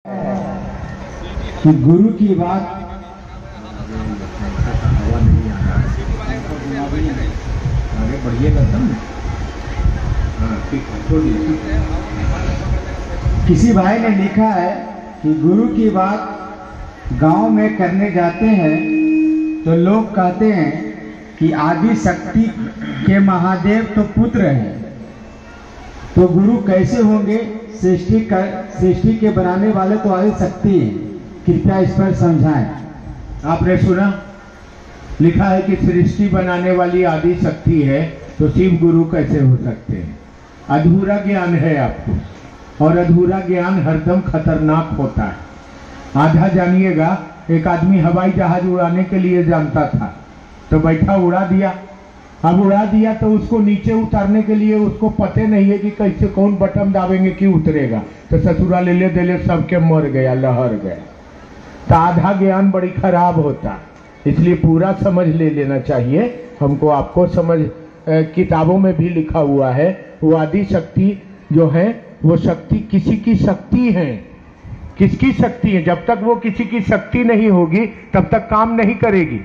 कि गुरु की बात आगे बढ़िएगा तब ना। हाँ ठीक है, छोड़िए। किसी भाई ने लिखा है कि गुरु की बात गांव में करने जाते हैं तो लोग कहते हैं कि आदि शक्ति के महादेव तो पुत्र हैं, तो गुरु कैसे होंगे? सृष्टि के बनाने वाले तो आदि शक्ति है, कृपया इस पर समझाएं। आपने सुना, लिखा है कि सृष्टि बनाने वाली आदि शक्ति है, तो शिव गुरु कैसे हो सकते हैं? अधूरा ज्ञान है आपको, और अधूरा ज्ञान हरदम खतरनाक होता है। आधा जानिएगा। एक आदमी हवाई जहाज उड़ाने के लिए जानता था, तो बैठा उड़ा दिया। अब उड़ा दिया तो उसको नीचे उतारने के लिए उसको पते नहीं है कि कैसे कौन बटन दाबेंगे कि उतरेगा, तो ससुरा ले ले दे सबके मर गया, लहर गया। तो आधा ज्ञान बड़ी खराब होता है, इसलिए पूरा समझ ले लेना चाहिए हमको। आपको समझ किताबों में भी लिखा हुआ है, वो आदि शक्ति जो है वो शक्ति किसी की शक्ति है। किसकी शक्ति है? जब तक वो किसी की शक्ति नहीं होगी तब तक काम नहीं करेगी।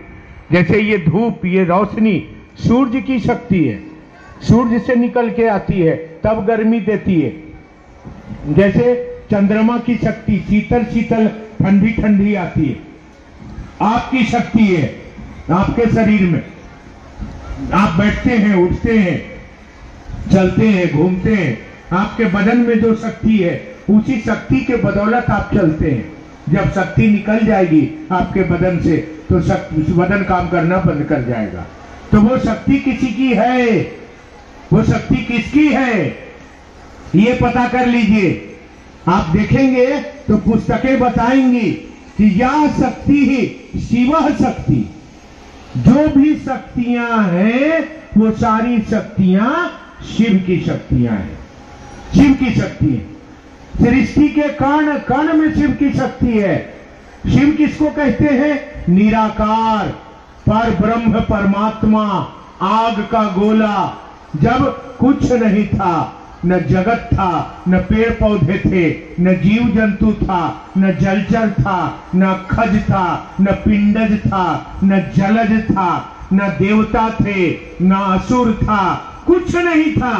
जैसे ये धूप, ये रोशनी सूर्य की शक्ति है, सूर्य से निकल के आती है तब गर्मी देती है। जैसे चंद्रमा की शक्ति शीतल शीतल ठंडी ठंडी आती है। आपकी शक्ति है आपके शरीर में, आप बैठते हैं, उठते हैं, चलते हैं, घूमते हैं, आपके बदन में जो शक्ति है उसी शक्ति के बदौलत आप चलते हैं। जब शक्ति निकल जाएगी आपके बदन से तो बदन काम करना बंद कर जाएगा। तो वो शक्ति किसी की है, वो शक्ति किसकी है ये पता कर लीजिए। आप देखेंगे तो पुस्तकें बताएंगी कि यह शक्ति ही शिव शक्ति। जो भी शक्तियां हैं वो सारी शक्तियां शिव की शक्तियां हैं, शिव की शक्ति है। सृष्टि के कण कण में शिव की शक्ति है। शिव किसको कहते हैं? निराकार, पर ब्रह्म, परमात्मा, आग का गोला। जब कुछ नहीं था, न जगत था, न पेड़ पौधे थे, न जीव जंतु था, न जलचर था, न खज था, न पिंडज था, न जलज था, न देवता थे, न असुर था, कुछ नहीं था।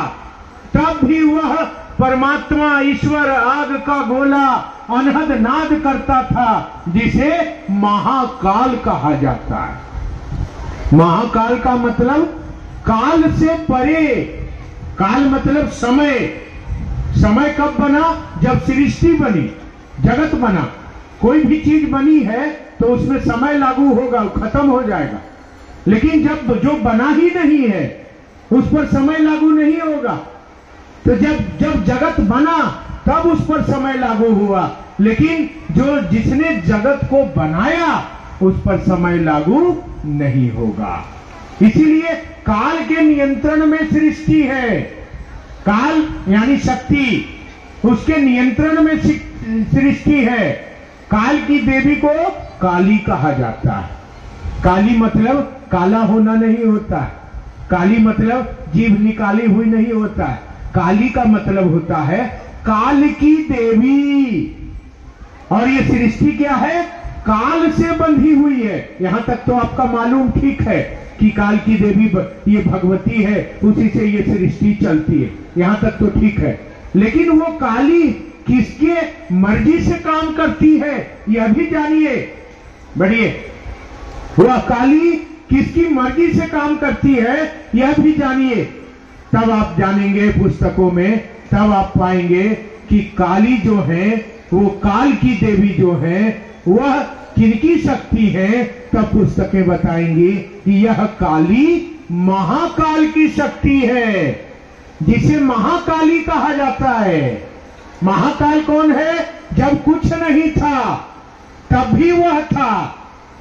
तब भी वह परमात्मा ईश्वर आग का गोला अनहद नाद करता था, जिसे महाकाल कहा जाता है। महाकाल का मतलब काल से परे। काल मतलब समय। समय कब बना? जब सृष्टि बनी, जगत बना। कोई भी चीज बनी है तो उसमें समय लागू होगा, खत्म हो जाएगा। लेकिन जब जो बना ही नहीं है उस पर समय लागू नहीं होगा। तो जब जगत बना तब उस पर समय लागू हुआ, लेकिन जिसने जगत को बनाया उस पर समय लागू नहीं होगा। इसीलिए काल के नियंत्रण में सृष्टि है। काल यानी शक्ति, उसके नियंत्रण में सृष्टि है। काल की देवी को काली कहा जाता है। काली मतलब काला होना नहीं होता है। काली मतलब जीभ निकाली हुई नहीं होता है। काली का मतलब होता है काल की देवी। और ये सृष्टि क्या है? काल से बंधी हुई है। यहां तक तो आपका मालूम ठीक है कि काल की देवी ये भगवती है, उसी से ये सृष्टि चलती है। यहां तक तो ठीक है। लेकिन वो काली किसके मर्जी से काम करती है यह भी जानिए। बढ़िए, वह काली किसकी मर्जी से काम करती है यह भी जानिए। तब आप जानेंगे पुस्तकों में, तब आप पाएंगे कि काली जो है, वो काल की देवी जो है, वह किनकी शक्ति है। तब पुस्तकें बताएंगी कि यह काली महाकाल की शक्ति है, जिसे महाकाली कहा जाता है। महाकाल कौन है? जब कुछ नहीं था तब भी वह था।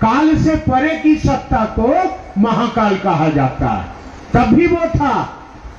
काल से परे की सत्ता को महाकाल कहा जाता है। तब भी वो था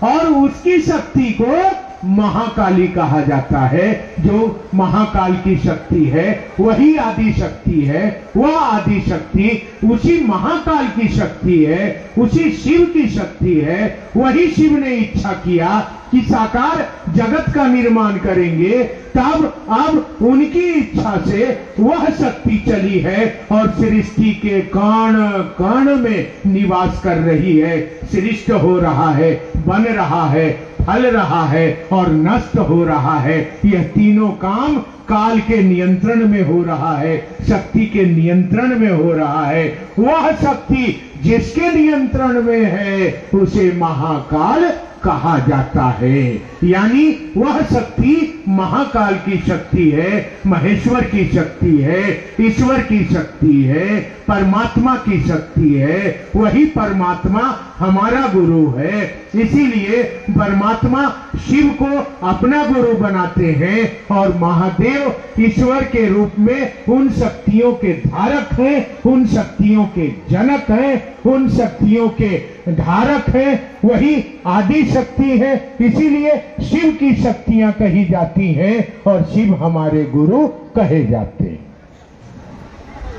और उसकी शक्ति को महाकाली कहा जाता है। जो महाकाल की शक्ति है वही आदि शक्ति है। वह आदि शक्ति उसी महाकाल की शक्ति है, उसी शिव की शक्ति है। वही शिव ने इच्छा किया कि साकार जगत का निर्माण करेंगे, तब अब उनकी इच्छा से वह शक्ति चली है और सृष्टि के कण कण में निवास कर रही है, सृष्ट हो रहा है, बन रहा है, फल रहा है और नष्ट हो रहा है। यह तीनों काम काल के नियंत्रण में हो रहा है, शक्ति के नियंत्रण में हो रहा है। वह शक्ति जिसके नियंत्रण में है उसे महाकाल कहा जाता है। यानी वह शक्ति महाकाल की शक्ति है, महेश्वर की शक्ति है, ईश्वर की शक्ति है, परमात्मा की शक्ति है। वही परमात्मा हमारा गुरु है। इसीलिए परमात्मा शिव को अपना गुरु बनाते हैं और महादेव ईश्वर के रूप में उन शक्तियों के धारक हैं, उन शक्तियों के जनक हैं, उन शक्तियों के धारक हैं। वही आदि शक्ति है। इसीलिए शिव की शक्तियां कही जाती हैं और शिव हमारे गुरु कहे जाते हैं।